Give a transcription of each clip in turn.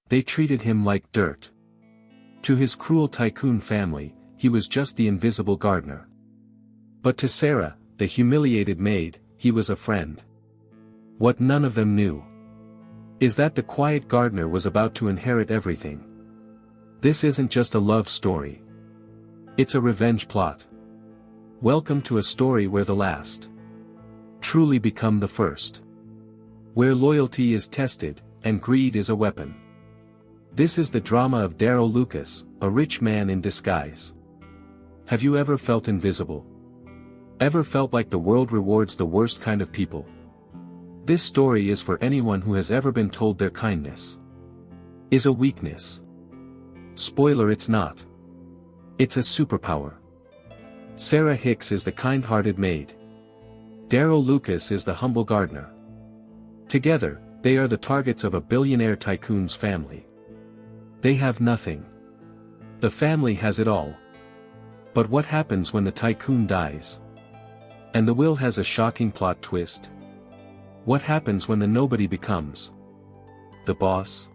They treated him like dirt. To his cruel tycoon family, he was just the invisible gardener. But to Sara, the humiliated maid, he was a friend. What none of them knew is that the quiet gardener was about to inherit everything. This isn't just a love story. It's a revenge plot. Welcome to a story where the last truly become the first. Where loyalty is tested, and greed is a weapon. This is the drama of Darrell Lucas, a rich man in disguise. Have you ever felt invisible? Ever felt like the world rewards the worst kind of people? This story is for anyone who has ever been told their kindness is a weakness. Spoiler, it's not. It's a superpower. Sara Hicks is the kind-hearted maid. Darrell Lucas is the humble gardener. Together, they are the targets of a billionaire tycoon's family. They have nothing. The family has it all. But what happens when the tycoon dies? And the will has a shocking plot twist. What happens when the nobody becomes the boss?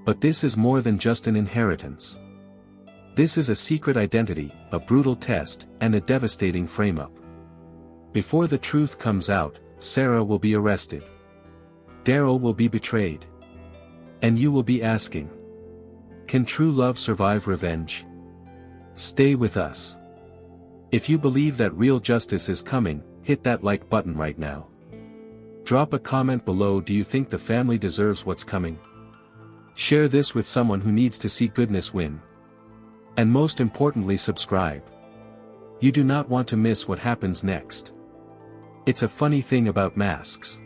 But this is more than just an inheritance. This is a secret identity, a brutal test, and a devastating frame-up. Before the truth comes out, Sara will be arrested. Darrell will be betrayed. And you will be asking, can true love survive revenge? Stay with us. If you believe that real justice is coming, hit that like button right now. Drop a comment below. Do you think the family deserves what's coming? Share this with someone who needs to see goodness win. And most importantly, subscribe. You do not want to miss what happens next. It's a funny thing about masks.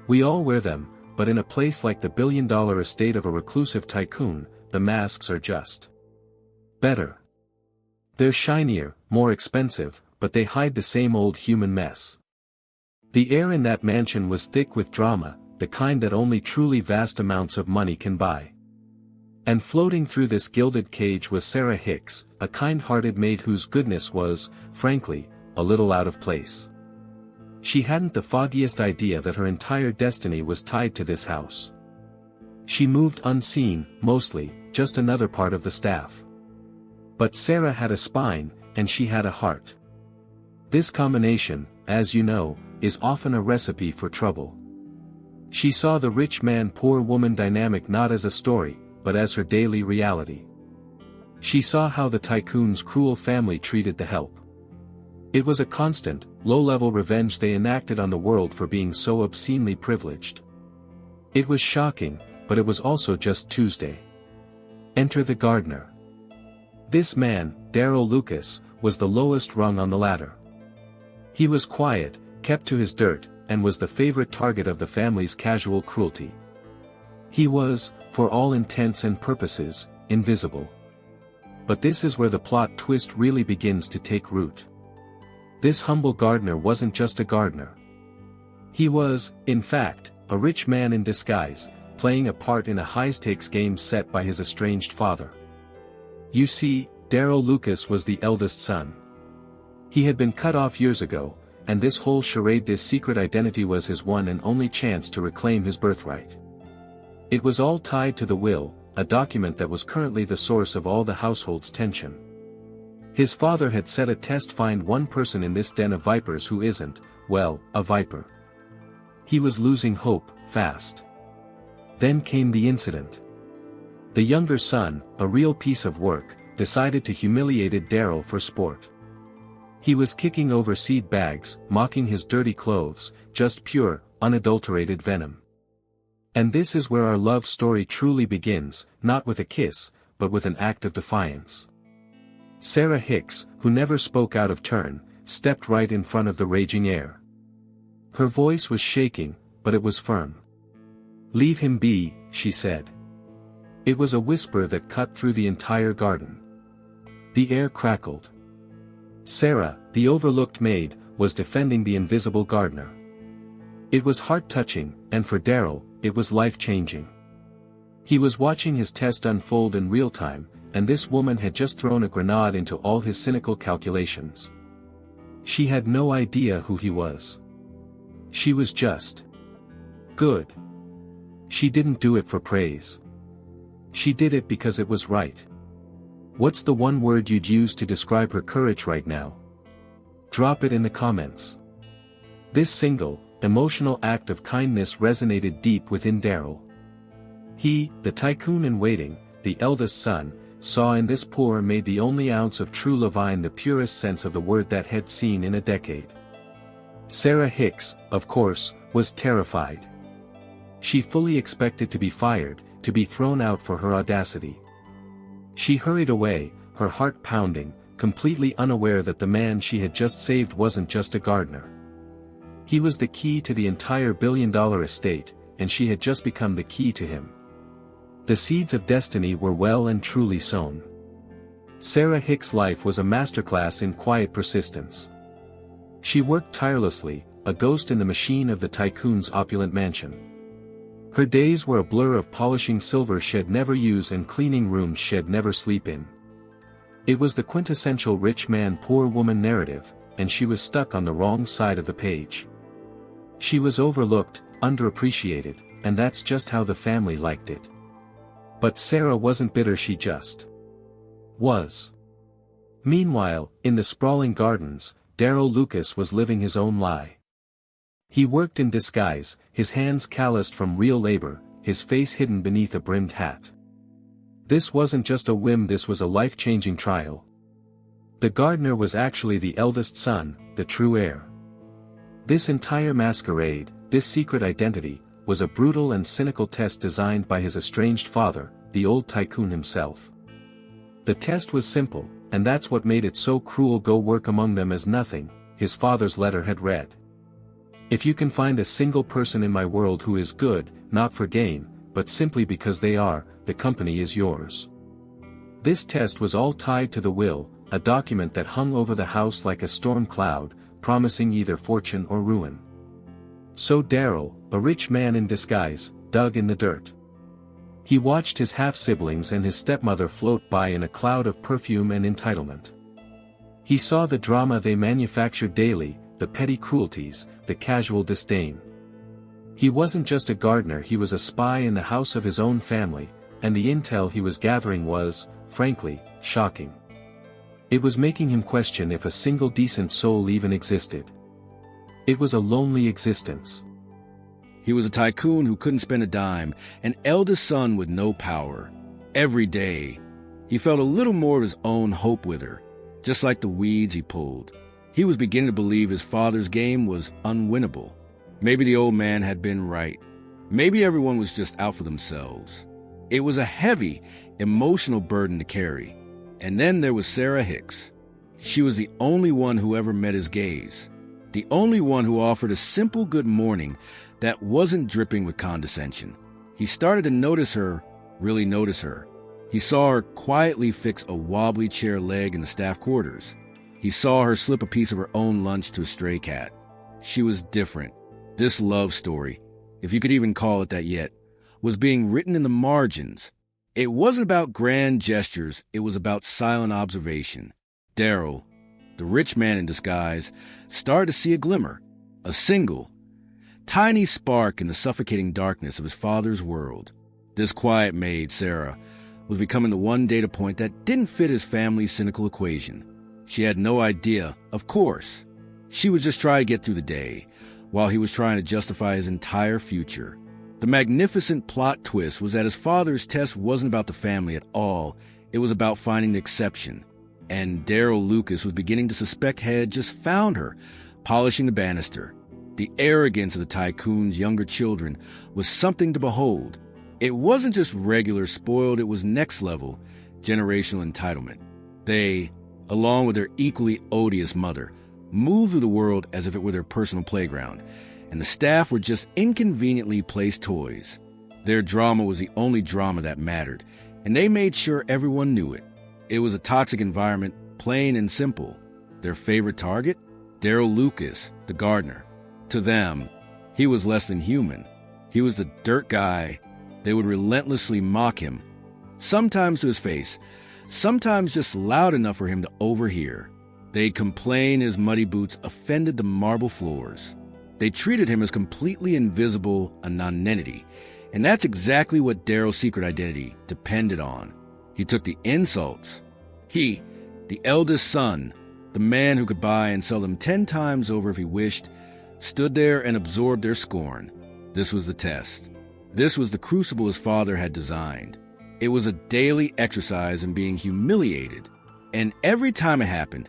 We all wear them, but in a place like the billion-dollar estate of a reclusive tycoon, the masks are just better. They're shinier, more expensive, but they hide the same old human mess. The air in that mansion was thick with drama, the kind that only truly vast amounts of money can buy. And floating through this gilded cage was Sara Hicks, a kind-hearted maid whose goodness was, frankly, a little out of place. She hadn't the foggiest idea that her entire destiny was tied to this house. She moved unseen, mostly, just another part of the staff. But Sara had a spine, and she had a heart. This combination, as you know, is often a recipe for trouble. She saw the rich man-poor woman dynamic not as a story, but as her daily reality. She saw how the tycoon's cruel family treated the help. It was a constant, low-level revenge they enacted on the world for being so obscenely privileged. It was shocking, but it was also just Tuesday. Enter the gardener. This man, Darrell Lucas, was the lowest rung on the ladder. He was quiet, kept to his dirt, and was the favorite target of the family's casual cruelty. He was, for all intents and purposes, invisible. But this is where the plot twist really begins to take root. This humble gardener wasn't just a gardener. He was, in fact, a rich man in disguise, playing a part in a high-stakes game set by his estranged father. You see, Darrell Lucas was the eldest son. He had been cut off years ago, and this whole charade, this secret identity, was his one and only chance to reclaim his birthright. It was all tied to the will, a document that was currently the source of all the household's tension. His father had set a test: find one person in this den of vipers who isn't, well, a viper. He was losing hope, fast. Then came the incident. The younger son, a real piece of work, decided to humiliate Darrell for sport. He was kicking over seed bags, mocking his dirty clothes, just pure, unadulterated venom. And this is where our love story truly begins, not with a kiss, but with an act of defiance. Sara Hicks, who never spoke out of turn, stepped right in front of the raging air. Her voice was shaking, but it was firm. "Leave him be," she said. It was a whisper that cut through the entire garden. The air crackled. Sara, the overlooked maid, was defending the invisible gardener. It was heart-touching, and for Darrell, it was life-changing. He was watching his test unfold in real time, and this woman had just thrown a grenade into all his cynical calculations. She had no idea who he was. She was just good. She didn't do it for praise. She did it because it was right. What's the one word you'd use to describe her courage right now? Drop it in the comments. This single, emotional act of kindness resonated deep within Darrell. He, the tycoon in waiting, the eldest son, saw in this poor maid the only ounce of true love in the purest sense of the word that had seen in a decade. Sara Hicks, of course, was terrified. She fully expected to be fired, to be thrown out for her audacity. She hurried away, her heart pounding, completely unaware that the man she had just saved wasn't just a gardener. He was the key to the entire billion-dollar estate, and she had just become the key to him. The seeds of destiny were well and truly sown. Sara Hicks' life was a masterclass in quiet persistence. She worked tirelessly, a ghost in the machine of the tycoon's opulent mansion. Her days were a blur of polishing silver she'd never use and cleaning rooms she'd never sleep in. It was the quintessential rich man poor woman narrative, and she was stuck on the wrong side of the page. She was overlooked, underappreciated, and that's just how the family liked it. But Sara wasn't bitter, she just was. Meanwhile, in the sprawling gardens, Darrell Lucas was living his own lie. He worked in disguise, his hands calloused from real labor, his face hidden beneath a brimmed hat. This wasn't just a whim, this was a life-changing trial. The gardener was actually the eldest son, the true heir. This entire masquerade, this secret identity, was a brutal and cynical test designed by his estranged father, the old tycoon himself. The test was simple, and that's what made it so cruel. Go work among them as nothing, his father's letter had read. If you can find a single person in my world who is good, not for gain, but simply because they are, the company is yours. This test was all tied to the will, a document that hung over the house like a storm cloud, promising either fortune or ruin. So Darrell, a rich man in disguise, dug in the dirt. He watched his half-siblings and his stepmother float by in a cloud of perfume and entitlement. He saw the drama they manufactured daily, the petty cruelties, the casual disdain. He wasn't just a gardener, he was a spy in the house of his own family, and the intel he was gathering was, frankly, shocking. It was making him question if a single decent soul even existed. It was a lonely existence. He was a tycoon who couldn't spend a dime, an eldest son with no power. Every day, he felt a little more of his own hope wither, just like the weeds he pulled. He was beginning to believe his father's game was unwinnable. Maybe the old man had been right. Maybe everyone was just out for themselves. It was a heavy, emotional burden to carry. And then there was Sara Hicks. She was the only one who ever met his gaze. The only one who offered a simple good morning that wasn't dripping with condescension. He started to notice her, really notice her. He saw her quietly fix a wobbly chair leg in the staff quarters. He saw her slip a piece of her own lunch to a stray cat. She was different. This love story, if you could even call it that yet, was being written in the margins. It wasn't about grand gestures, it was about silent observation. Darrell, the rich man in disguise, started to see a glimmer, a single, tiny spark in the suffocating darkness of his father's world. This quiet maid, Sara, was becoming the one data point that didn't fit his family's cynical equation. She had no idea, of course. She was just trying to get through the day, while he was trying to justify his entire future. The magnificent plot twist was that his father's test wasn't about the family at all, it was about finding the exception. And Darrell Lucas was beginning to suspect had just found her, polishing the banister. The arrogance of the tycoon's younger children was something to behold. It wasn't just regular spoiled, it was next level, generational entitlement. They, along with their equally odious mother, moved through the world as if it were their personal playground, and the staff were just inconveniently placed toys. Their drama was the only drama that mattered, and they made sure everyone knew it. It was a toxic environment, plain and simple. Their favorite target? Darrell Lucas, the gardener. To them, he was less than human. He was the dirt guy. They would relentlessly mock him, sometimes to his face, sometimes just loud enough for him to overhear. They'd complain his muddy boots offended the marble floors. They treated him as completely invisible, a nonentity, And that's exactly what Darrell's secret identity depended on. He took the insults. He, the eldest son, the man who could buy and sell them 10 times over if he wished, stood there and absorbed their scorn. This was the test. This was the crucible his father had designed. It was a daily exercise in being humiliated. And every time it happened,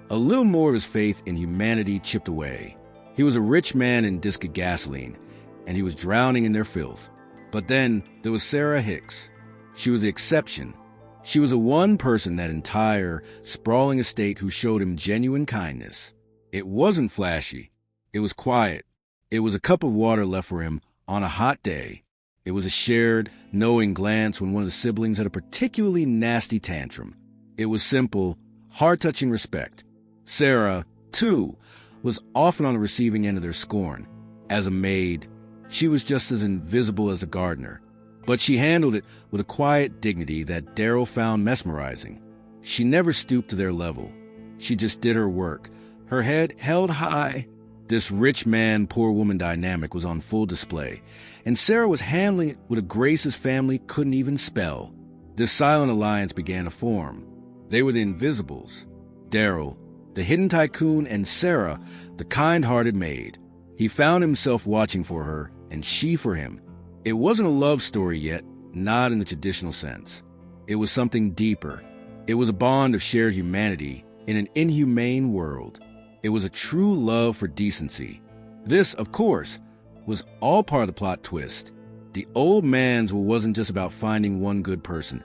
a little more of his faith in humanity chipped away. He was a rich man in discus gasoline, and he was drowning in their filth. But then there was Sara Hicks. She was the exception. She was the one person in that entire, sprawling estate who showed him genuine kindness. It wasn't flashy. It was quiet. It was a cup of water left for him on a hot day. It was a shared, knowing glance when one of the siblings had a particularly nasty tantrum. It was simple, heart-touching respect. Sara, too, was often on the receiving end of their scorn. As a maid, she was just as invisible as a gardener. But she handled it with a quiet dignity that Darrell found mesmerizing. She never stooped to their level. She just did her work, her head held high. This rich man, poor woman dynamic was on full display, and Sara was handling it with a grace his family couldn't even spell. This silent alliance began to form. They were the invisibles. Darrell, the hidden tycoon, and Sara, the kind-hearted maid. He found himself watching for her, and she for him. It wasn't a love story yet, not in the traditional sense. It was something deeper. It was a bond of shared humanity in an inhumane world. It was a true love for decency. This, of course, was all part of the plot twist. The old man's wasn't just about finding one good person.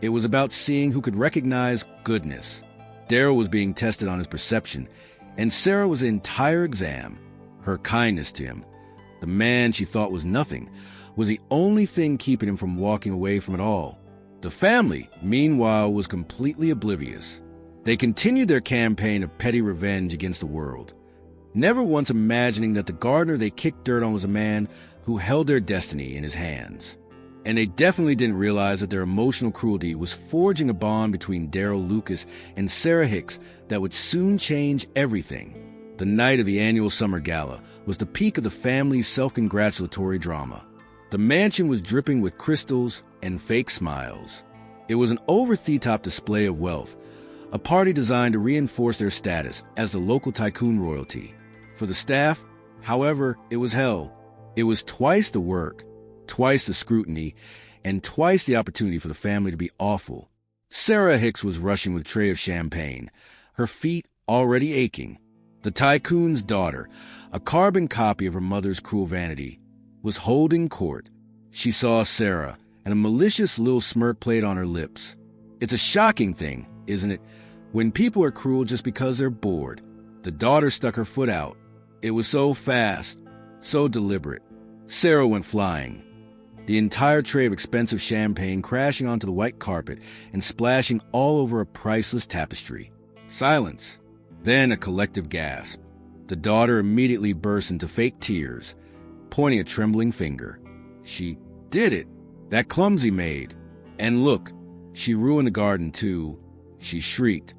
It was about seeing who could recognize goodness. Darrell was being tested on his perception, and Sara was the entire exam. Her kindness to him, the man she thought was nothing, was the only thing keeping him from walking away from it all. The family, meanwhile, was completely oblivious. They continued their campaign of petty revenge against the world, never once imagining that the gardener they kicked dirt on was a man who held their destiny in his hands. And they definitely didn't realize that their emotional cruelty was forging a bond between Darrell Lucas and Sara Hicks that would soon change everything. The night of the annual summer gala was the peak of the family's self-congratulatory drama. The mansion was dripping with crystals and fake smiles. It was an over-the-top display of wealth, a party designed to reinforce their status as the local tycoon royalty. For the staff, however, it was hell. It was twice the work, twice the scrutiny, and twice the opportunity for the family to be awful. Sara Hicks was rushing with a tray of champagne, her feet already aching. The tycoon's daughter, a carbon copy of her mother's cruel vanity, was holding court. She saw Sara, and a malicious little smirk played on her lips. It's a shocking thing, isn't it, when people are cruel just because they're bored. The daughter stuck her foot out. It was so fast, so deliberate. Sara went flying, the entire tray of expensive champagne crashing onto the white carpet and splashing all over a priceless tapestry. Silence. Then a collective gasp. The daughter immediately burst into fake tears, pointing a trembling finger. She did it. That clumsy maid. And look, she ruined the garden too. She shrieked,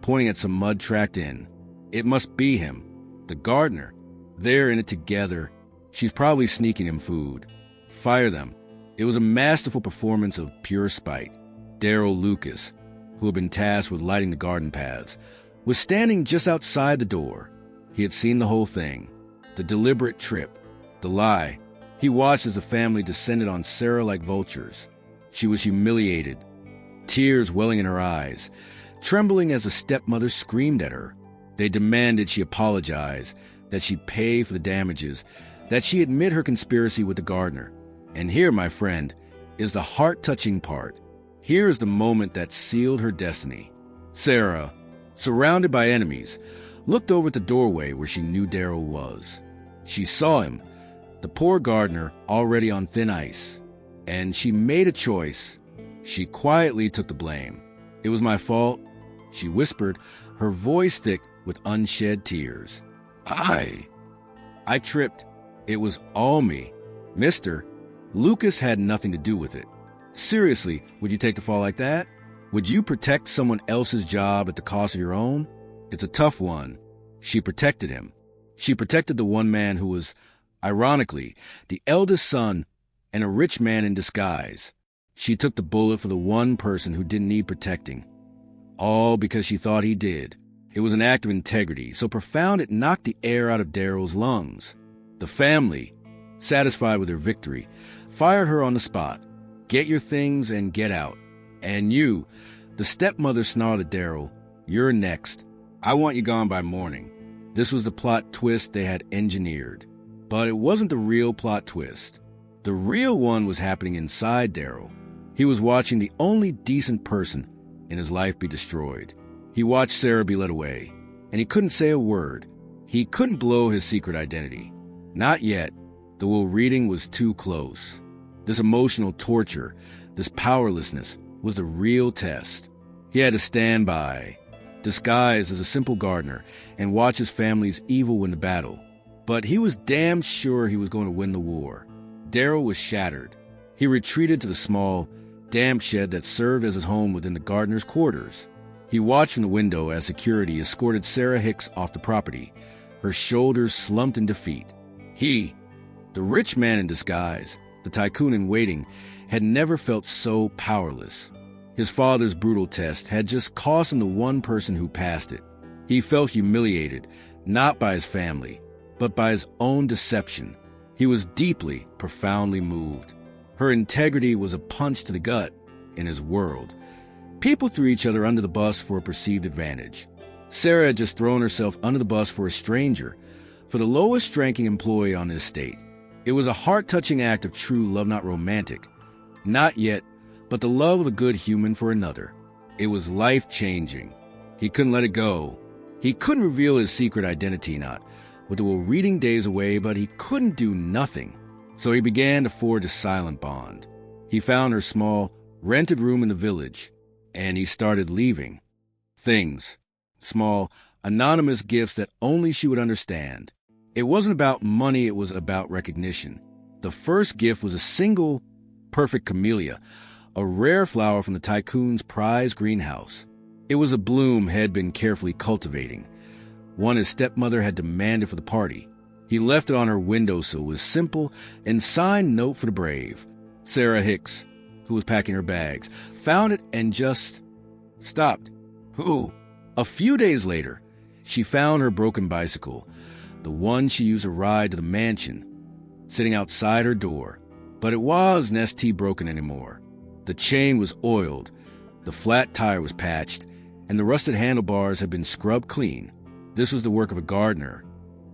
pointing at some mud tracked in. It must be him, the gardener. They're in it together. She's probably sneaking him food. Fire them. It was a masterful performance of pure spite. Darrell Lucas, who had been tasked with lighting the garden paths, was standing just outside the door. He had seen the whole thing. The deliberate trip. The lie. He watched as the family descended on Sara like vultures. She was humiliated, tears welling in her eyes, trembling as the stepmother screamed at her. They demanded she apologize, that she pay for the damages, that she admit her conspiracy with the gardener. And here, my friend, is the heart-touching part. Here is the moment that sealed her destiny. Sara, surrounded by enemies, looked over at the doorway where she knew Darrell was. She saw him, the poor gardener, already on thin ice. And she made a choice. She quietly took the blame. It was my fault, she whispered, her voice thick with unshed tears. I tripped. It was all me. Mr. Lucas had nothing to do with it. Seriously, would you take the fall like that? Would you protect someone else's job at the cost of your own? It's a tough one. She protected him. She protected the one man who was, ironically, the eldest son and a rich man in disguise. She took the bullet for the one person who didn't need protecting. All because she thought he did. It was an act of integrity, so profound it knocked the air out of Darrell's lungs. The family, satisfied with her victory, fired her on the spot. Get your things and get out. And you, the stepmother snarled at Darrell, you're next. I want you gone by morning. This was the plot twist they had engineered. But it wasn't the real plot twist. The real one was happening inside Darrell. He was watching the only decent person in his life be destroyed. He watched Sara be led away, and he couldn't say a word. He couldn't blow his secret identity. Not yet. The will reading was too close. This emotional torture, this powerlessness, was the real test. He had to stand by, disguised as a simple gardener, and watch his family's evil win the battle. But he was damned sure he was going to win the war. Darrell was shattered. He retreated to the small, damp shed that served as his home within the gardener's quarters. He watched from the window as security escorted Sara Hicks off the property, her shoulders slumped in defeat. He, the rich man in disguise, the tycoon in waiting, had never felt so powerless. His father's brutal test had just cost him the one person who passed it. He felt humiliated, not by his family, but by his own deception. He was deeply, profoundly moved. Her integrity was a punch to the gut in his world. People threw each other under the bus for a perceived advantage. Sara had just thrown herself under the bus for a stranger, for the lowest-ranking employee on the estate. It was a heart-touching act of true love, not romantic. Not yet, but the love of a good human for another. It was life-changing. He couldn't let it go. He couldn't reveal his secret identity, not with the reading days away, but he couldn't do nothing. So he began to forge a silent bond. He found her small, rented room in the village, and he started leaving. Things. Small, anonymous gifts that only she would understand. It wasn't about money, it was about recognition. The first gift was a single, perfect camellia, a rare flower from the tycoon's prized greenhouse. It was a bloom had been carefully cultivating, one his stepmother had demanded for the party. He left it on her windowsill with a simple and signed note for the brave. Sara Hicks, who was packing her bags, found it and just stopped. Who? A few days later, she found her broken bicycle, the one she used to ride to the mansion, sitting outside her door. But it wasn't ST broken anymore. The chain was oiled, the flat tire was patched, and the rusted handlebars had been scrubbed clean. This was the work of a gardener,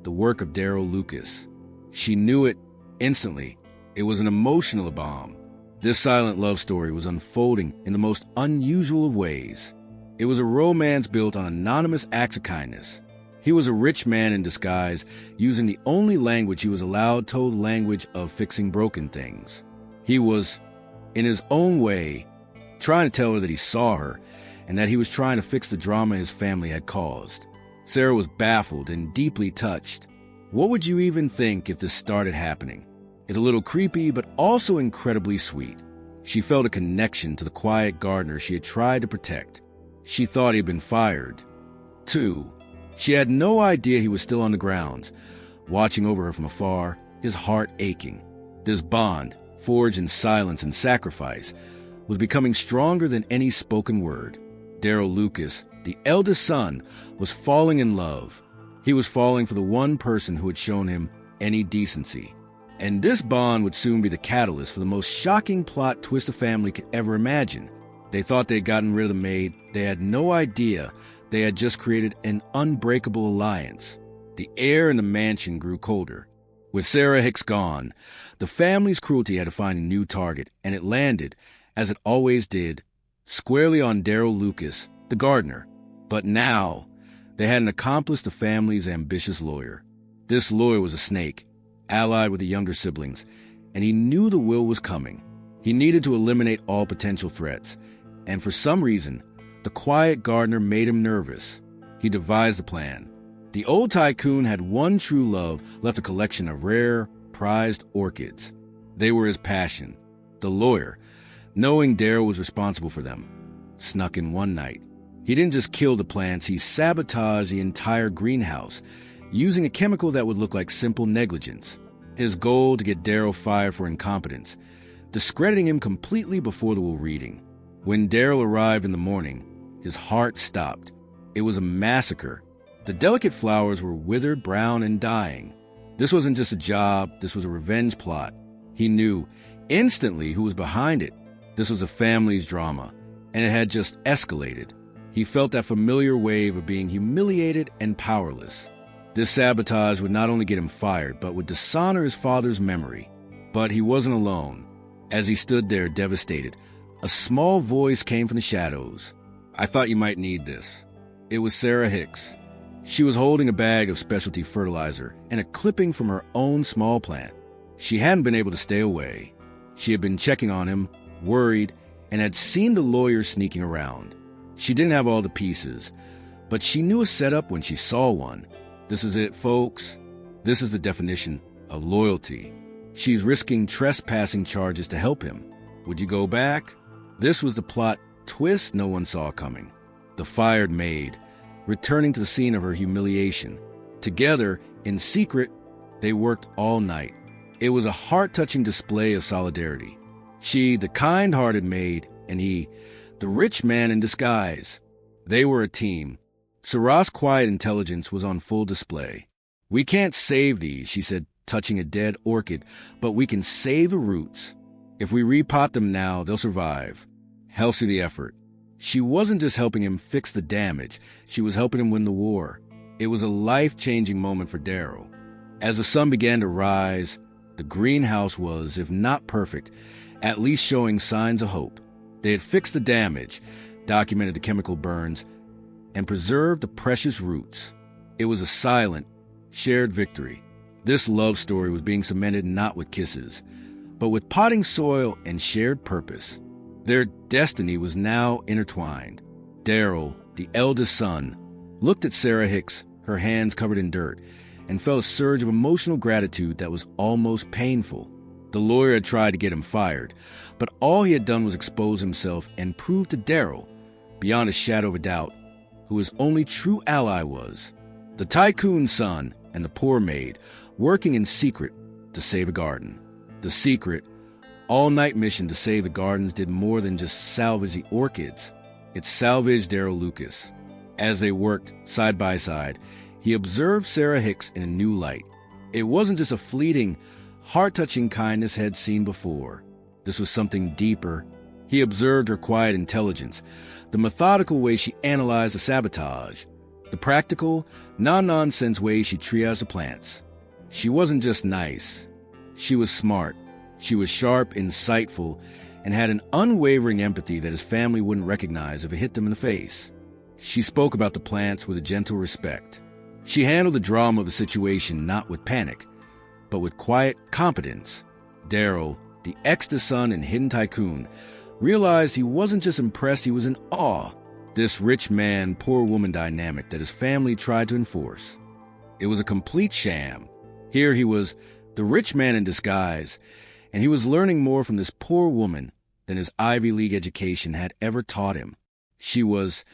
the work of Darrell Lucas. She knew it instantly. It was an emotional bomb. This silent love story was unfolding in the most unusual of ways. It was a romance built on anonymous acts of kindness. He was a rich man in disguise, using the only language he was allowed, told language of fixing broken things. He was, in his own way, trying to tell her that he saw her, and that he was trying to fix the drama his family had caused. Sara was baffled and deeply touched. What would you even think if this started happening? It's a little creepy, but also incredibly sweet. She felt a connection to the quiet gardener she had tried to protect. She thought he had been fired. 2. She had no idea he was still on the grounds, watching over her from afar, his heart aching. This bond, forged in silence and sacrifice, was becoming stronger than any spoken word. Darrell Lucas, the eldest son, was falling in love. He was falling for the one person who had shown him any decency. And this bond would soon be the catalyst for the most shocking plot twist a family could ever imagine. They thought they had gotten rid of the maid. They had no idea they had just created an unbreakable alliance. The air in the mansion grew colder. With Sara Hicks gone, the family's cruelty had to find a new target, and it landed, as it always did, squarely on Darrell Lucas, the gardener. But now, they had an accomplice, the family's ambitious lawyer. This lawyer was a snake, allied with the younger siblings, and he knew the will was coming. He needed to eliminate all potential threats, and for some reason, the quiet gardener made him nervous. He devised a plan. The old tycoon had one true love, left a collection of rare, prized orchids. They were his passion. The lawyer, knowing Darrell was responsible for them, snuck in one night. He didn't just kill the plants, he sabotaged the entire greenhouse, using a chemical that would look like simple negligence. His goal to get Darrell fired for incompetence, discrediting him completely before the reading. When Darrell arrived in the morning, his heart stopped. It was a massacre. The delicate flowers were withered, brown, and dying. This wasn't just a job, this was a revenge plot. He knew instantly who was behind it. This was a family's drama, and it had just escalated. He felt that familiar wave of being humiliated and powerless. This sabotage would not only get him fired, but would dishonor his father's memory. But he wasn't alone. As he stood there devastated, a small voice came from the shadows. "I thought you might need this." It was Sara Hicks. She was holding a bag of specialty fertilizer and a clipping from her own small plant. She hadn't been able to stay away. She had been checking on him, worried, and had seen the lawyer sneaking around. She didn't have all the pieces, but she knew a setup when she saw one. This is it, folks. This is the definition of loyalty. She's risking trespassing charges to help him. Would you go back? This was the plot twist no one saw coming. The fired maid, returning to the scene of her humiliation. Together, in secret, they worked all night. It was a heart-touching display of solidarity. She, the kind-hearted maid, and he, the rich man in disguise. They were a team. Sara's quiet intelligence was on full display. "We can't save these," she said, touching a dead orchid, "but we can save the roots. If we repot them now, they'll survive." Healthy the effort. She wasn't just helping him fix the damage, she was helping him win the war. It was a life-changing moment for Darrell. As the sun began to rise, the greenhouse was, if not perfect, at least showing signs of hope. They had fixed the damage, documented the chemical burns, and preserved the precious roots. It was a silent, shared victory. This love story was being cemented not with kisses, but with potting soil and shared purpose. Their destiny was now intertwined. Darrell, the eldest son, looked at Sara Hicks, her hands covered in dirt, and felt a surge of emotional gratitude that was almost painful. The lawyer had tried to get him fired, but all he had done was expose himself and prove to Darrell, beyond a shadow of a doubt, who his only true ally was. The tycoon's son and the poor maid, working in secret to save a garden. The secret, all-night mission to save the gardens did more than just salvage the orchids. It salvaged Darrell Lucas. As they worked side by side, he observed Sara Hicks in a new light. It wasn't just a fleeting, heart-touching kindness he had seen before. This was something deeper. He observed her quiet intelligence, the methodical way she analyzed the sabotage, the practical, non-nonsense way she triaged the plants. She wasn't just nice. She was smart. She was sharp, insightful, and had an unwavering empathy that his family wouldn't recognize if it hit them in the face. She spoke about the plants with a gentle respect. She handled the drama of the situation not with panic, but with quiet competence. Darrell, the eldest son and hidden tycoon, realized he wasn't just impressed, he was in awe. This rich man, poor woman dynamic that his family tried to enforce. It was a complete sham. Here he was, the rich man in disguise, and he was learning more from this poor woman than his Ivy League education had ever taught him. She was,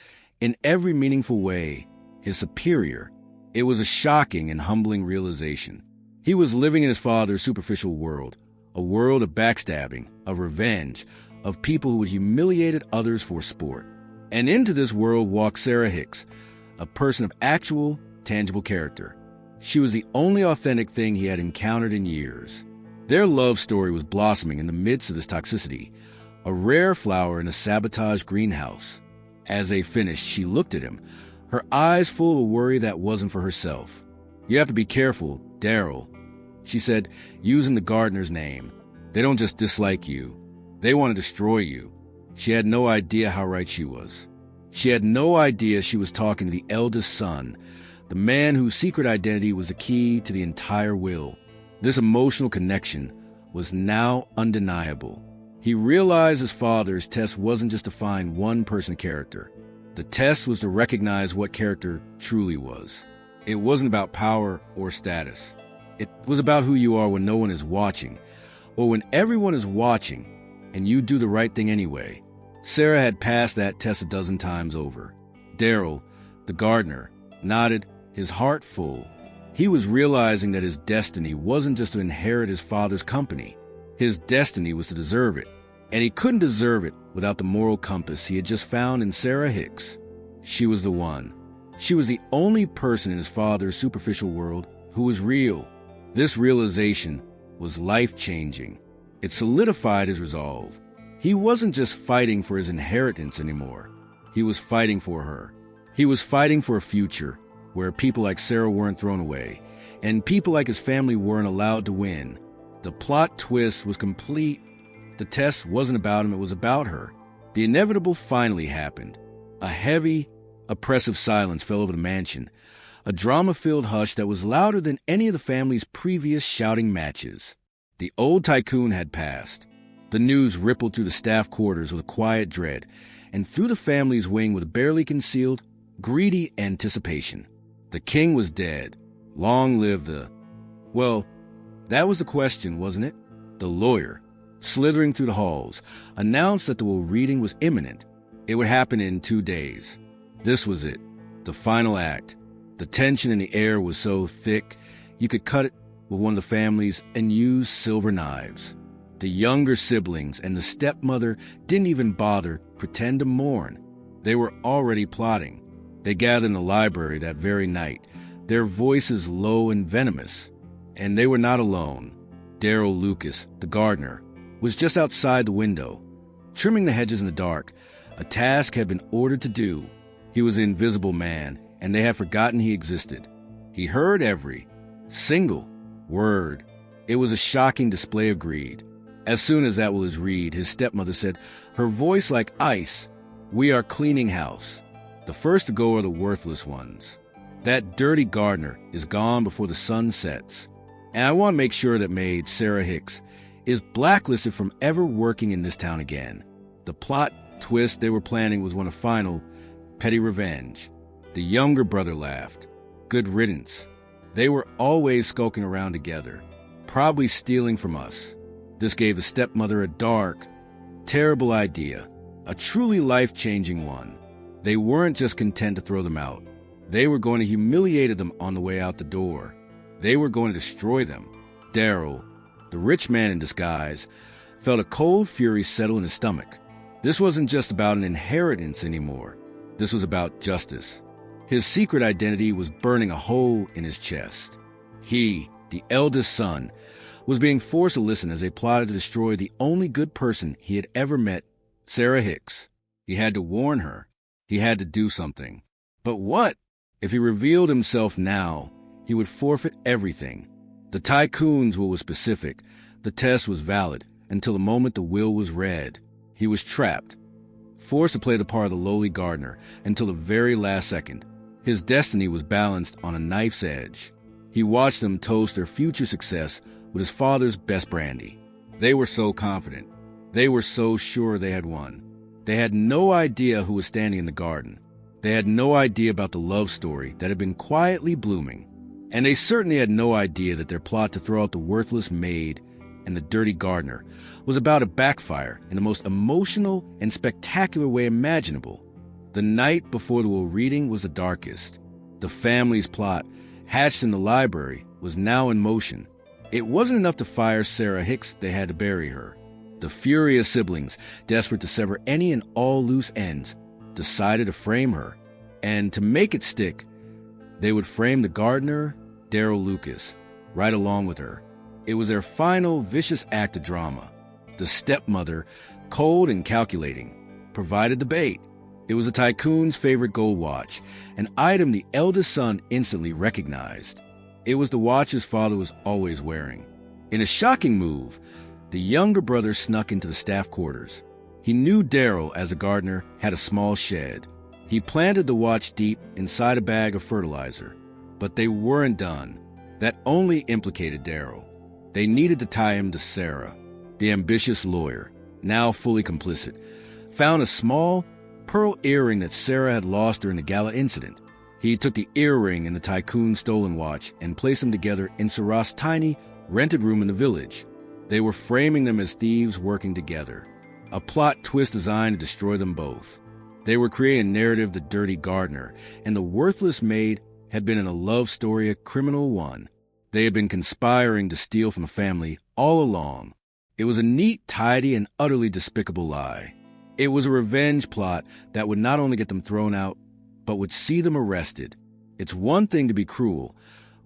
in every meaningful way, his superior. It was a shocking and humbling realization. He was living in his father's superficial world, a world of backstabbing, of revenge, of people who had humiliated others for sport. And into this world walked Sara Hicks, a person of actual, tangible character. She was the only authentic thing he had encountered in years. Their love story was blossoming in the midst of this toxicity, a rare flower in a sabotaged greenhouse. As they finished, she looked at him, her eyes full of worry that wasn't for herself. "You have to be careful, Darrell," she said, using the gardener's name. "They don't just dislike you. They want to destroy you." She had no idea how right she was. She had no idea she was talking to the eldest son, the man whose secret identity was the key to the entire will. This emotional connection was now undeniable. He realized his father's test wasn't just to find one person character. The test was to recognize what character truly was. It wasn't about power or status. It was about who you are when no one is watching, or when everyone is watching, and you do the right thing anyway. Sara had passed that test a dozen times over. Darrell, the gardener, nodded, his heart full. He was realizing that his destiny wasn't just to inherit his father's company. His destiny was to deserve it, and he couldn't deserve it without the moral compass he had just found in Sara Hicks. She was the one. She was the only person in his father's superficial world who was real. This realization was life-changing. It solidified his resolve. He wasn't just fighting for his inheritance anymore. He was fighting for her. He was fighting for a future where people like Sara weren't thrown away, and people like his family weren't allowed to win. The plot twist was complete. The test wasn't about him, it was about her. The inevitable finally happened. A heavy, oppressive silence fell over the mansion, a drama-filled hush that was louder than any of the family's previous shouting matches. The old tycoon had passed. The news rippled through the staff quarters with a quiet dread, and through the family's wing with barely concealed, greedy anticipation. The king was dead. Long live the... Well, that was the question, wasn't it? The lawyer, slithering through the halls, announced that the will reading was imminent. It would happen in 2 days. This was it, the final act. The tension in the air was so thick, you could cut it with one of the families and use silver knives. The younger siblings and the stepmother didn't even bother pretend to mourn. They were already plotting. They gathered in the library that very night, their voices low and venomous. And they were not alone. Darrell Lucas, the gardener, was just outside the window, trimming the hedges in the dark. A task had been ordered to do. He was the invisible man, and they had forgotten he existed. He heard every single word. It was a shocking display of greed. As soon as that was read, his stepmother said, her voice like ice, "We are cleaning house. The first to go are the worthless ones. That dirty gardener is gone before the sun sets. And I want to make sure that maid Sara Hicks is blacklisted from ever working in this town again." The plot twist they were planning was one of final, petty revenge. The younger brother laughed. Good riddance. They were always skulking around together, probably stealing from us. This gave the stepmother a dark, terrible idea, a truly life-changing one. They weren't just content to throw them out. They were going to humiliate them on the way out the door. They were going to destroy them. Darrell, the rich man in disguise, felt a cold fury settle in his stomach. This wasn't just about an inheritance anymore. This was about justice. His secret identity was burning a hole in his chest. He, the eldest son, was being forced to listen as they plotted to destroy the only good person he had ever met, Sara Hicks. He had to warn her. He had to do something. But what? If he revealed himself now, he would forfeit everything. The tycoon's will was specific. The test was valid until the moment the will was read. He was trapped, forced to play the part of the lowly gardener until the very last second. His destiny was balanced on a knife's edge. He watched them toast their future success with his father's best brandy. They were so confident. They were so sure they had won. They had no idea who was standing in the garden. They had no idea about the love story that had been quietly blooming. And they certainly had no idea that their plot to throw out the worthless maid and the dirty gardener was about to backfire in the most emotional and spectacular way imaginable. The night before the will reading was the darkest. The family's plot, hatched in the library, was now in motion. It wasn't enough to fire Sara Hicks, they had to bury her. The furious siblings, desperate to sever any and all loose ends, decided to frame her. And to make it stick, they would frame the gardener, Darrell Lucas, right along with her. It was their final vicious act of drama. The stepmother, cold and calculating, provided the bait. It was a tycoon's favorite gold watch, an item the eldest son instantly recognized. It was the watch his father was always wearing. In a shocking move, the younger brother snuck into the staff quarters. He knew Darrell, as a gardener, had a small shed. He planted the watch deep inside a bag of fertilizer. But they weren't done. That only implicated Darrell. They needed to tie him to Sara. The ambitious lawyer, now fully complicit, found a small pearl earring that Sara had lost during the gala incident. He took the earring and the tycoon's stolen watch and placed them together in Sara's tiny, rented room in the village. They were framing them as thieves working together. A plot twist designed to destroy them both. They were creating a narrative the dirty gardener and the worthless maid had been in a love story, a criminal one. They had been conspiring to steal from the family all along. It was a neat, tidy, and utterly despicable lie. It was a revenge plot that would not only get them thrown out, but would see them arrested. It's one thing to be cruel,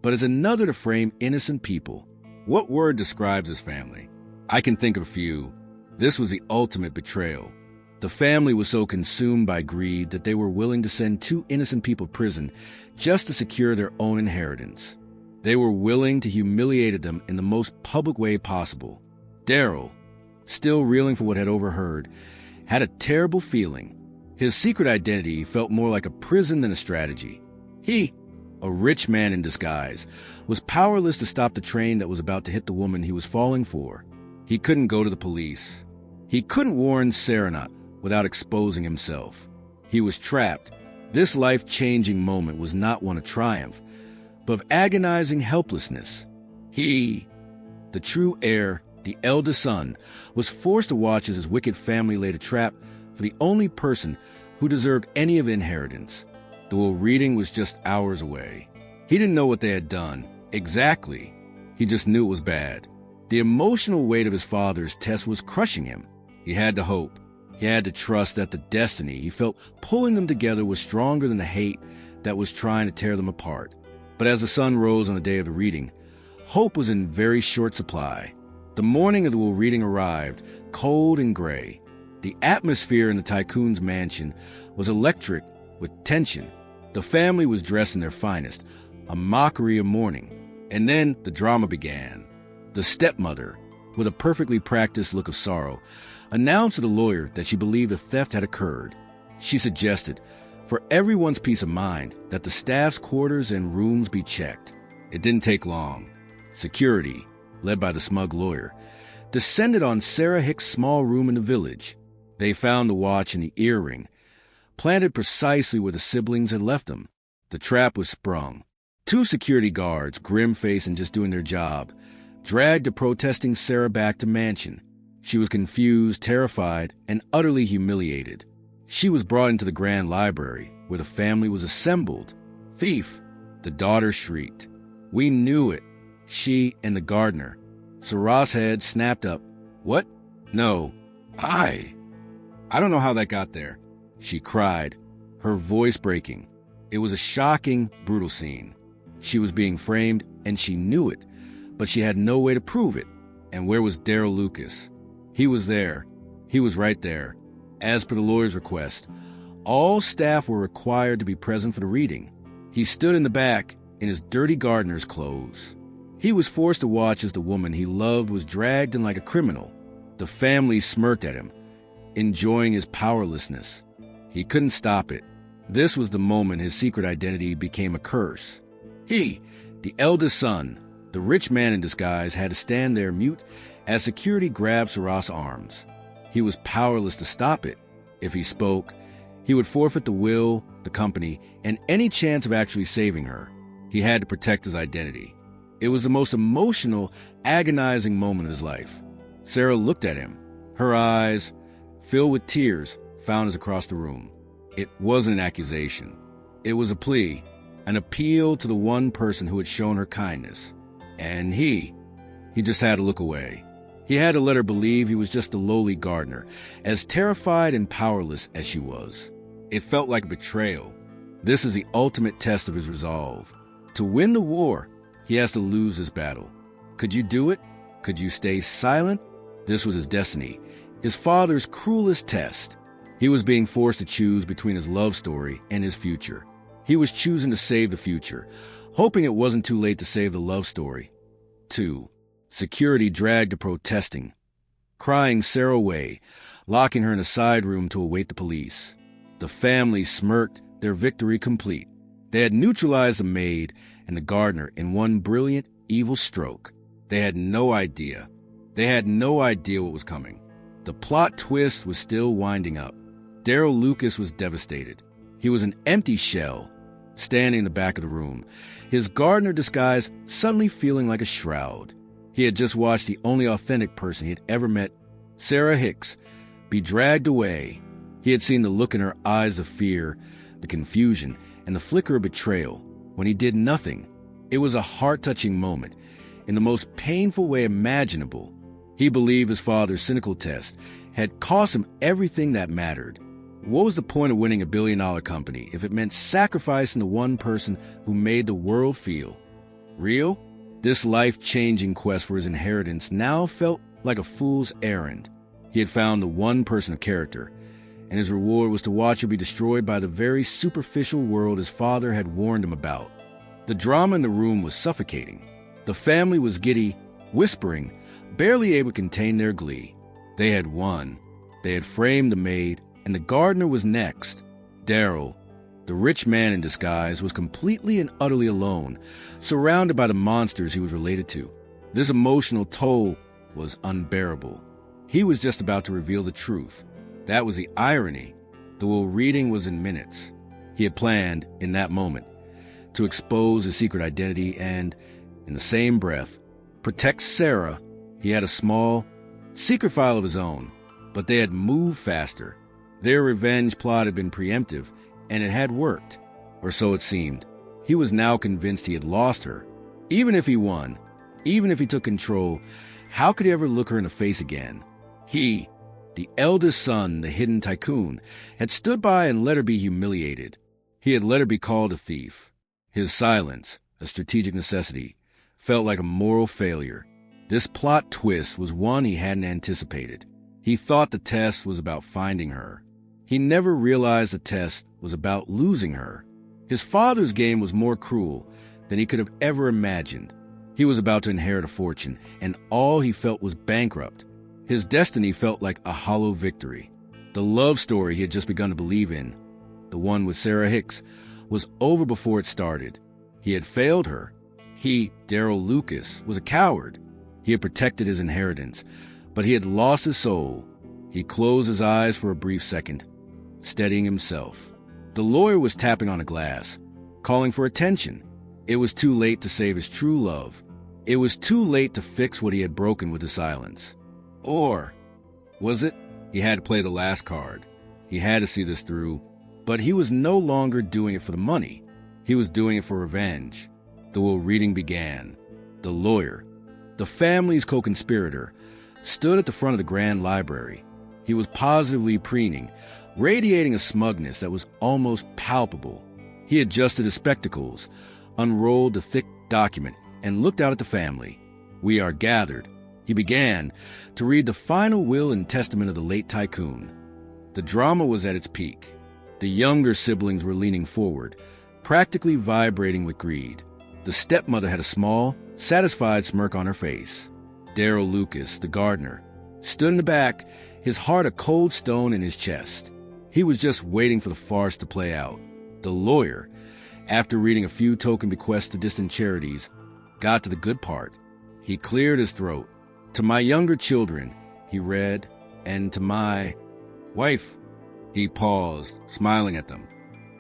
but it's another to frame innocent people. What word describes this family? I can think of a few. This was the ultimate betrayal. The family was so consumed by greed that they were willing to send 2 innocent people to prison just to secure their own inheritance. They were willing to humiliate them in the most public way possible. Darrell, still reeling from what had overheard, had a terrible feeling. His secret identity felt more like a prison than a strategy. He, a rich man in disguise, was powerless to stop the train that was about to hit the woman he was falling for. He couldn't go to the police. He couldn't warn Sara without exposing himself. He was trapped. This life-changing moment was not one of triumph, but of agonizing helplessness. He, the true heir, the eldest son, was forced to watch as his wicked family laid a trap for the only person who deserved any of inheritance. The will reading was just hours away. He didn't know what they had done, exactly. He just knew it was bad. The emotional weight of his father's test was crushing him. He had to hope. He had to trust that the destiny he felt pulling them together was stronger than the hate that was trying to tear them apart. But as the sun rose on the day of the reading, hope was in very short supply. The morning of the will reading arrived, cold and gray. The atmosphere in the tycoon's mansion was electric with tension. The family was dressed in their finest, a mockery of mourning. And then the drama began. The stepmother, with a perfectly practiced look of sorrow, announced to the lawyer that she believed a theft had occurred. She suggested, for everyone's peace of mind, that the staff's quarters and rooms be checked. It didn't take long. Security, led by the smug lawyer, descended on Sara Hicks' small room in the village. They found the watch and the earring, planted precisely where the siblings had left them. The trap was sprung. 2 security guards, grim-faced and just doing their job, dragged the protesting Sara back to mansion. She was confused, terrified, and utterly humiliated. She was brought into the grand library, where the family was assembled. "Thief!" the daughter shrieked. "We knew it. She and the gardener." Sara's head snapped up. "What? No. I don't know how that got there," she cried, her voice breaking. It was a shocking, brutal scene. She was being framed, and she knew it, but she had no way to prove it. And where was Darrell Lucas? He was there. He was right there. As per the lawyer's request, all staff were required to be present for the reading. He stood in the back in his dirty gardener's clothes. He was forced to watch as the woman he loved was dragged in like a criminal. The family smirked at him, enjoying his powerlessness. He couldn't stop it. This was the moment his secret identity became a curse. He, the eldest son, the rich man in disguise, had to stand there mute as security grabbed Sara's arms. He was powerless to stop it. If he spoke, he would forfeit the will, the company, and any chance of actually saving her. He had to protect his identity. It was the most emotional, agonizing moment of his life. Sara looked at him. Her eyes, filled with tears, found his across the room. It wasn't an accusation. It was a plea, an appeal to the one person who had shown her kindness. And he just had to look away. He had to let her believe he was just a lowly gardener, as terrified and powerless as she was. It felt like a betrayal. This is the ultimate test of his resolve. To win the war, he has to lose this battle. Could you do it? Could you stay silent? This was his destiny, his father's cruelest test. He was being forced to choose between his love story and his future. He was choosing to save the future, hoping it wasn't too late to save the love story. 2. Security dragged the protesting, crying Sara away, locking her in a side room to await the police. The family smirked, their victory complete. They had neutralized the maid and the gardener in one brilliant, evil stroke. They had no idea. They had no idea what was coming. The plot twist was still winding up. Darrell Lucas was devastated. He was an empty shell, standing in the back of the room, his gardener disguise suddenly feeling like a shroud. He had just watched the only authentic person he had ever met, Sara Hicks, be dragged away. He had seen the look in her eyes of fear, the confusion, and the flicker of betrayal. when he did nothing. It was a heart-touching moment, in the most painful way imaginable. He believed his father's cynical test had cost him everything that mattered. What was the point of winning a billion-dollar company if it meant sacrificing the one person who made the world feel real? This life-changing quest for his inheritance now felt like a fool's errand. He had found the one person of character, and his reward was to watch her be destroyed by the very superficial world his father had warned him about. The drama in the room was suffocating. The family was giddy, whispering, barely able to contain their glee. They had won. They had framed the maid, and the gardener was next. Darrell, the rich man in disguise, was completely and utterly alone, surrounded by the monsters he was related to. This emotional toll was unbearable. He was just about to reveal the truth. That was the irony. The will reading was in minutes. He had planned, in that moment, to expose his secret identity and, in the same breath, protect Sara. He had a small, secret file of his own, but they had moved faster. Their revenge plot had been preemptive, and it had worked, or so it seemed. He was now convinced he had lost her. Even if he won, even if he took control, how could he ever look her in the face again? He, the eldest son, the hidden tycoon, had stood by and let her be humiliated. He had let her be called a thief. His silence, a strategic necessity, felt like a moral failure. This plot twist was one he hadn't anticipated. He thought the test was about finding her. He never realized the test was about losing her. His father's game was more cruel than he could have ever imagined. He was about to inherit a fortune, and all he felt was bankrupt. His destiny felt like a hollow victory. The love story he had just begun to believe in, the one with Sara Hicks, was over before it started. He had failed her. He, Darrell Lucas, was a coward. He had protected his inheritance, but he had lost his soul. He closed his eyes for a brief second, steadying himself. The lawyer was tapping on a glass, calling for attention. It was too late to save his true love. It was too late to fix what he had broken with his silence. Or was it? He had to play the last card. He had to see this through. But he was no longer doing it for the money. He was doing it for revenge. The will reading began. The lawyer, the family's co-conspirator, stood at the front of the grand library. He was positively preening, radiating a smugness that was almost palpable. He adjusted his spectacles, unrolled the thick document, and looked out at the family. "We are gathered." He began to read the final will and testament of the late tycoon. The drama was at its peak. The younger siblings were leaning forward, practically vibrating with greed. The stepmother had a small, satisfied smirk on her face. Darrell Lucas, the gardener, stood in the back, his heart a cold stone in his chest. He was just waiting for the farce to play out. The lawyer, after reading a few token bequests to distant charities, got to the good part. He cleared his throat. "To my younger children," he read, "and to my wife," he paused, smiling at them,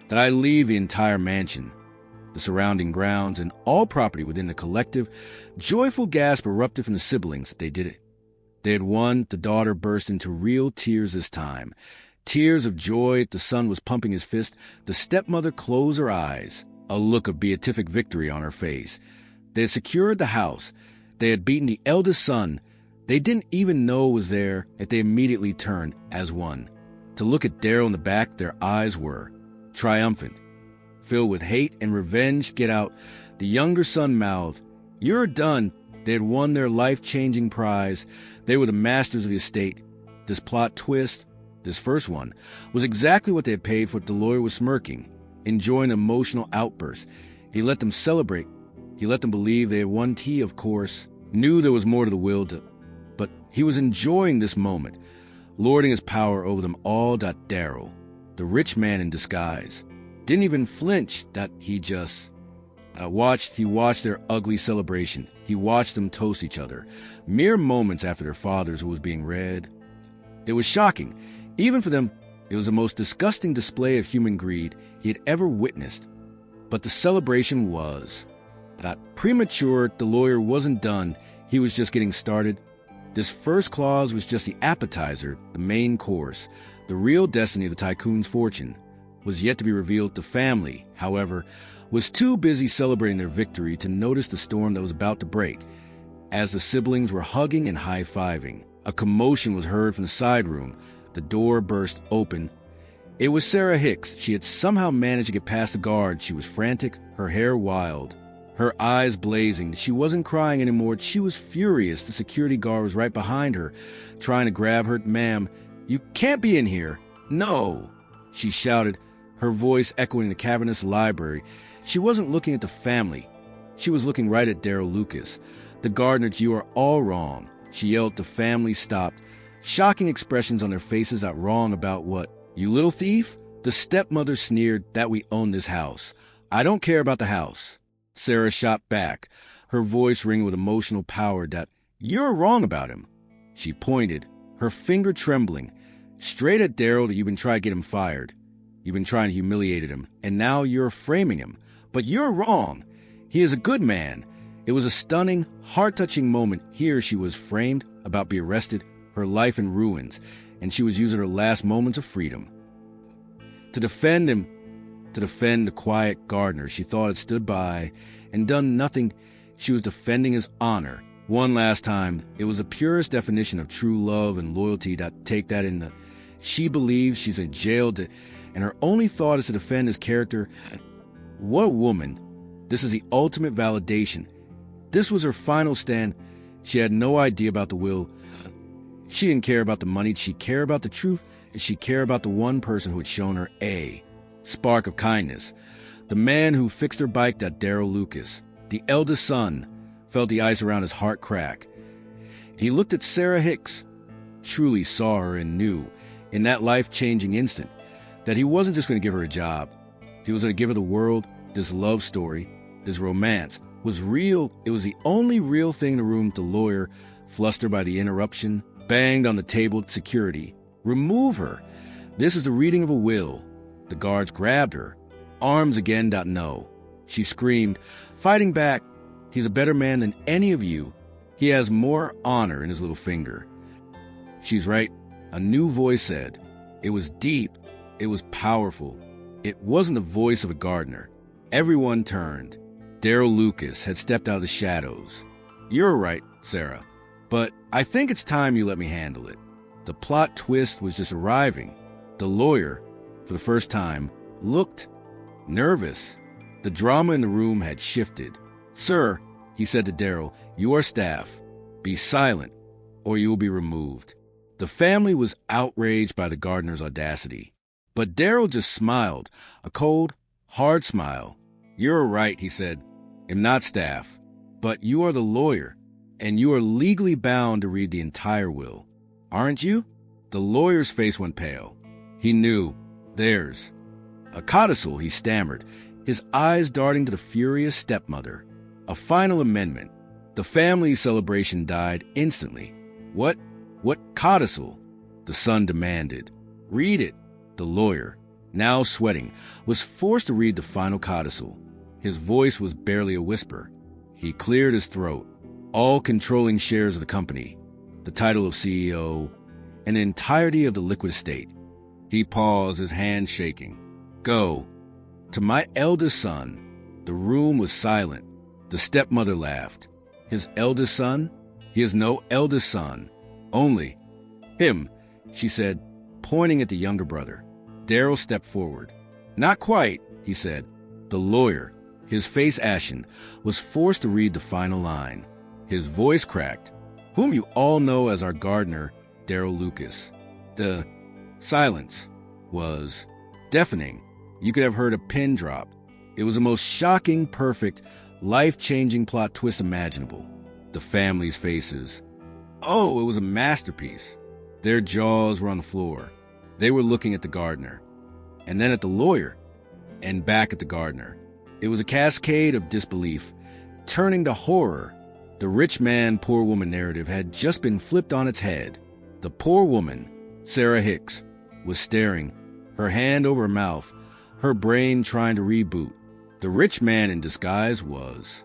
"that I leave the entire mansion, the surrounding grounds, and all property within the collective." Joyful gasp erupted from the siblings. They did it. They had won. The daughter burst into real tears this time. Tears of joy. The son was pumping his fist. The stepmother closed her eyes, a look of beatific victory on her face. They had secured the house. They had beaten the eldest son. They didn't even know it was there, and they immediately turned as one. To look at Darrell in the back, their eyes were triumphant, filled with hate and revenge. "Get out," the younger son mouthed. "You're done." They had won their life-changing prize. They were the masters of the estate. This plot twist, this first one, was exactly what they had paid for. The lawyer was smirking, enjoying an emotional outburst. He let them celebrate. He let them believe they had won. He, of course, knew there was more to the will, but he was enjoying this moment, lording his power over them all. Darrell, the rich man in disguise, didn't even flinch. He just watched their ugly celebration. He watched them toast each other, mere moments after their father's who was being read. It was shocking. Even for them, it was the most disgusting display of human greed he had ever witnessed. But the celebration was not premature. The lawyer wasn't done. He was just getting started. This first clause was just the appetizer, the main course, the real destiny of the tycoon's fortune. was yet to be revealed. The family, however, was too busy celebrating their victory to notice the storm that was about to break. As the siblings were hugging and high-fiving, a commotion was heard from the side room. The door burst open. It was Sara Hicks. She had somehow managed to get past the guard. She was frantic, her hair wild, her eyes blazing. She wasn't crying anymore. She was furious. The security guard was right behind her, trying to grab her. "Ma'am, you can't be in here." "No," she shouted, her voice echoing the cavernous library. She wasn't looking at the family. She was looking right at Darrell Lucas. "The gardener, you are all wrong," she yelled. The family stopped, shocking expressions on their faces. "Out wrong about what? You little thief?" The stepmother sneered. "That we own this house." "I don't care about the house," Sara shot back, her voice ringing with emotional power. "That you're wrong about him." She pointed, her finger trembling, straight at Darrell. "That you've been trying to get him fired. You've been trying to humiliate him, and now you're framing him. But you're wrong. He is a good man." It was a stunning, heart-touching moment. Here she was framed, about to be arrested, her life in ruins, and she was using her last moments of freedom to defend him, to defend the quiet gardener she thought had stood by and done nothing. She was defending his honor. One last time. It was the purest definition of true love and loyalty. That take that in the... She believes she's in jail, and her only thought is to defend his character. What a woman. This is the ultimate validation. This was her final stand. She had no idea about the will. She didn't care about the money. She cared about the truth, and she cared about the one person who had shown her a spark of kindness. The man who fixed her bike, that Darrell Lucas. The eldest son felt the ice around his heart crack. He looked at Sara Hicks, truly saw her, and knew, in that life-changing instant, that he wasn't just going to give her a job. He was going to give her the world. This love story, this romance, was real. It was the only real thing in the room. The lawyer, flustered by the interruption, banged on the table. Security. "Remove her. This is the reading of a will." The guards grabbed her. Arms again. "No." She screamed, fighting back. "He's a better man than any of you. He has more honor in his little finger." "She's right," a new voice said. It was deep. It was powerful. It wasn't the voice of a gardener. Everyone turned. Darrell Lucas had stepped out of the shadows. "You're right, Sara, but I think it's time you let me handle it." The plot twist was just arriving. The lawyer, for the first time, looked nervous. The drama in the room had shifted. "Sir," he said to Darrell, "you are staff. Be silent, or you will be removed." The family was outraged by the gardener's audacity. But Darrell just smiled, a cold, hard smile. "You're right," he said. "I'm not staff, but you are the lawyer, and you are legally bound to read the entire will. Aren't you?" The lawyer's face went pale. He knew. Theirs. "A codicil," he stammered, his eyes darting to the furious stepmother. "A final amendment." The family celebration died instantly. What codicil?" the son demanded. "Read it." The lawyer, now sweating, was forced to read the final codicil. His voice was barely a whisper. He cleared his throat. All controlling shares of the company, the title of CEO, and the entirety of the liquid estate. He paused, his hand shaking. "Go. To my eldest son." The room was silent. The stepmother laughed. "His eldest son? He has no eldest son. Only him," she said, pointing at the younger brother. Darrell stepped forward. "Not quite," he said. The lawyer, his face ashen, was forced to read the final line. His voice cracked. "Whom you all know as our gardener, Darrell Lucas." The silence was deafening. You could have heard a pin drop. It was the most shocking, perfect, life-changing plot twist imaginable. The family's faces. Oh, it was a masterpiece. Their jaws were on the floor. They were looking at the gardener, and then at the lawyer, and back at the gardener. It was a cascade of disbelief, turning to horror. The rich man, poor woman narrative had just been flipped on its head. The poor woman, Sara Hicks, was staring, her hand over her mouth, her brain trying to reboot. The rich man in disguise was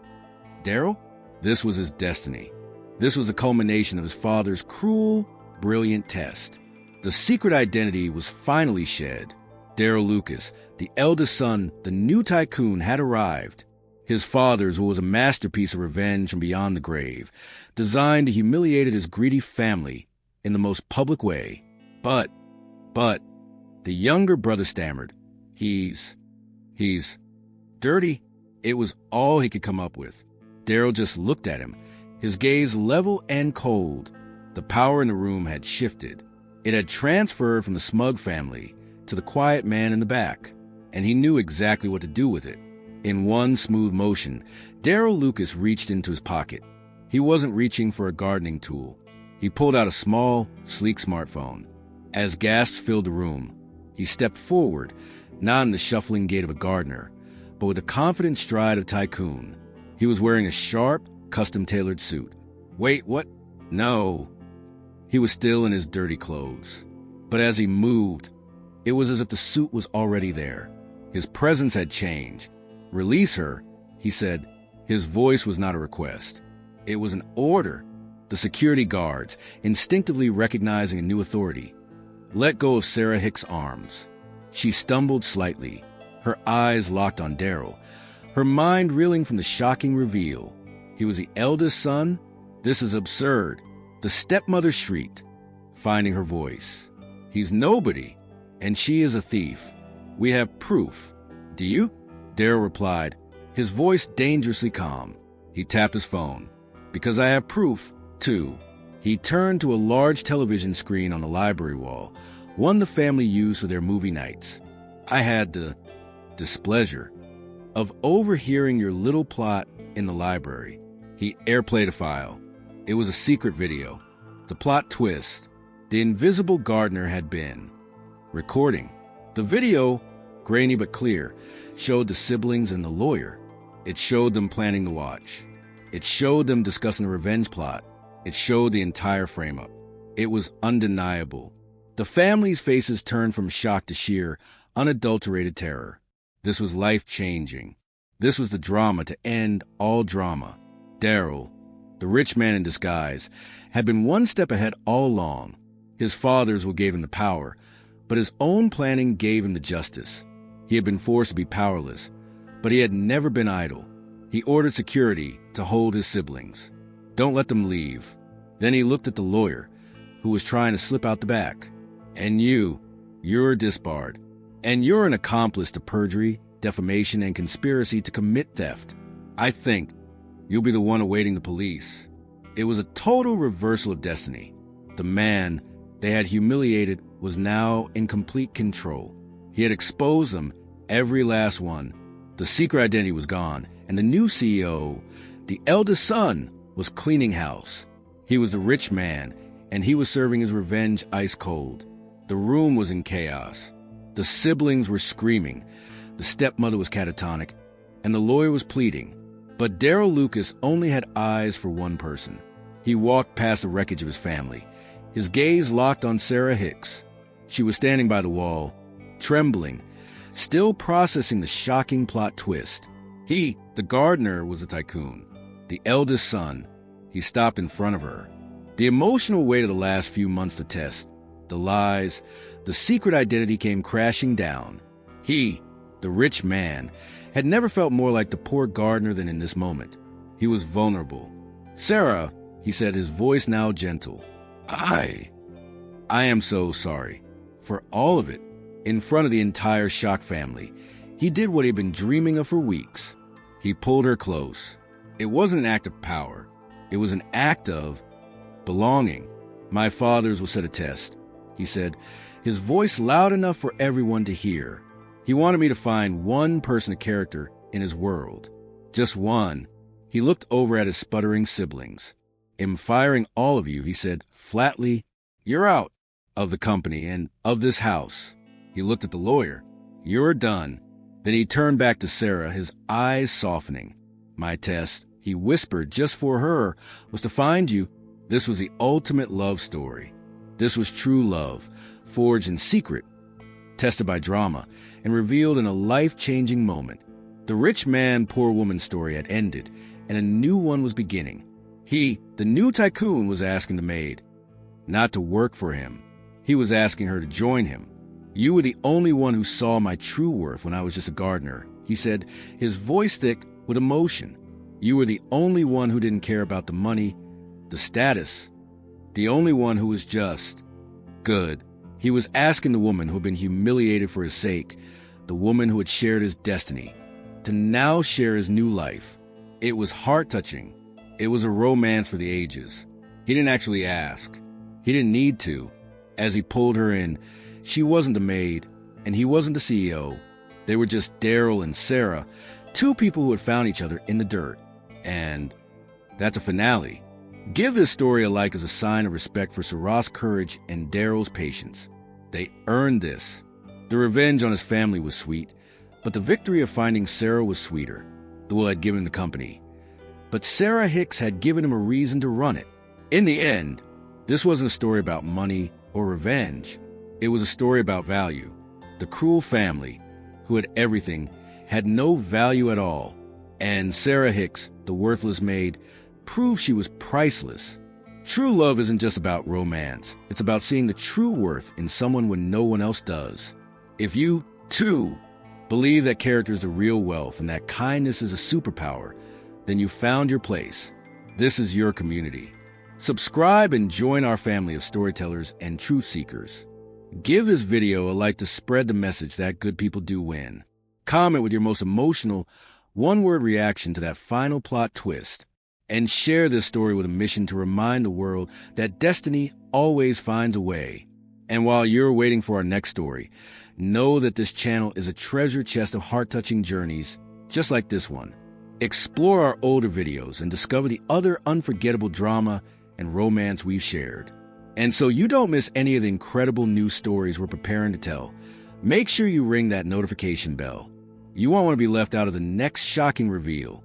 Darrell. This was his destiny. This was the culmination of his father's cruel, brilliant test. The secret identity was finally shed. Darrell Lucas, the eldest son, the new tycoon, had arrived. His father's was a masterpiece of revenge from beyond the grave, designed to humiliate his greedy family in the most public way. But, the younger brother stammered, He's dirty. It was all he could come up with. Darrell just looked at him, his gaze level and cold. The power in the room had shifted. It had transferred from the smug family to the quiet man in the back, and he knew exactly what to do with it. In one smooth motion, Darrell Lucas reached into his pocket. He wasn't reaching for a gardening tool. He pulled out a small, sleek smartphone. As gasps filled the room, he stepped forward, not in the shuffling gait of a gardener, but with the confident stride of tycoon. He was wearing a sharp, custom-tailored suit. Wait, what? No. He was still in his dirty clothes. But as he moved, it was as if the suit was already there. His presence had changed. Release her, he said. His voice was not a request. It was an order. The security guards, instinctively recognizing a new authority, let go of Sara Hicks' arms. She stumbled slightly, her eyes locked on Darrell, her mind reeling from the shocking reveal. He was the eldest son? This is absurd. The stepmother shrieked, finding her voice. He's nobody, and she is a thief. We have proof. Do you? Darrell replied, his voice dangerously calm. He tapped his phone. Because I have proof, too. He turned to a large television screen on the library wall, one the family used for their movie nights. I had the displeasure of overhearing your little plot in the library. He airplayed a file. It was a secret video. The plot twist. The invisible gardener had been recording. The video, grainy but clear, showed the siblings and the lawyer. It showed them planning the watch. It showed them discussing a revenge plot. It showed the entire frame-up. It was undeniable. The family's faces turned from shock to sheer, unadulterated terror. This was life-changing. This was the drama to end all drama. Darrell, the rich man in disguise, had been one step ahead all along. His father's what gave him the power, but his own planning gave him the justice. He had been forced to be powerless, but he had never been idle. He ordered security to hold his siblings. Don't let them leave. Then he looked at the lawyer, who was trying to slip out the back. And you're disbarred. And you're an accomplice to perjury, defamation, and conspiracy to commit theft. I think you'll be the one awaiting the police. It was a total reversal of destiny. The man they had humiliated was now in complete control. He had exposed them, every last one. The secret identity was gone, and the new CEO, the eldest son, was cleaning house. He was the rich man, and he was serving his revenge ice cold. The room was in chaos. The siblings were screaming. The stepmother was catatonic, and the lawyer was pleading. But Darrell Lucas only had eyes for one person. He walked past the wreckage of his family, his gaze locked on Sara Hicks. She was standing by the wall, trembling, still processing the shocking plot twist. He, the gardener, was a tycoon, the eldest son. He stopped in front of her. The emotional weight of the last few months to test, the lies, the secret identity came crashing down. He, the rich man, had never felt more like the poor gardener than in this moment. He was vulnerable. Sara, he said, his voice now gentle. I am so sorry. For all of it. In front of the entire Shock family. He did what he'd been dreaming of for weeks. He pulled her close. It wasn't an act of power. It was an act of belonging. My father's will set a test, he said, his voice loud enough for everyone to hear. He wanted me to find one person of character in his world. Just one. He looked over at his sputtering siblings. In firing all of you, he said flatly, you're out of the company and of this house. He looked at the lawyer. You're done. Then he turned back to Sara, his eyes softening. My test, he whispered just for her, was to find you. This was the ultimate love story. This was true love, forged in secret, tested by drama, and revealed in a life-changing moment. The rich man, poor woman story had ended, and a new one was beginning. He, the new tycoon, was asking the maid not to work for him. He was asking her to join him, You were the only one who saw my true worth when I was just a gardener," he said, his voice thick with emotion. "You were the only one who didn't care about the money, the status, the only one who was just good." He was asking the woman who had been humiliated for his sake, the woman who had shared his destiny, to now share his new life. It was heart-touching. It was a romance for the ages. He didn't actually ask. He didn't need to. As he pulled her in, she wasn't the maid, and he wasn't the CEO. They were just Darrell and Sara, two people who had found each other in the dirt. And that's a finale. Give this story a like as a sign of respect for Sara's courage and Darrell's patience. They earned this. The revenge on his family was sweet, but the victory of finding Sara was sweeter. The will had given him the company. But Sara Hicks had given him a reason to run it. In the end, this wasn't a story about money or revenge. It was a story about value. The cruel family, who had everything, had no value at all. And Sara Hicks, the worthless maid, proved she was priceless. True love isn't just about romance. It's about seeing the true worth in someone when no one else does. If you, too, believe that character is the real wealth and that kindness is a superpower, then you found your place. This is your community. Subscribe and join our family of storytellers and truth seekers. Give this video a like to spread the message that good people do win. Comment with your most emotional, one-word reaction to that final plot twist. And share this story with a mission to remind the world that destiny always finds a way. And while you're waiting for our next story, know that this channel is a treasure chest of heart-touching journeys just like this one. Explore our older videos and discover the other unforgettable drama and romance we've shared. And so you don't miss any of the incredible new stories we're preparing to tell, make sure you ring that notification bell. You won't want to be left out of the next shocking reveal.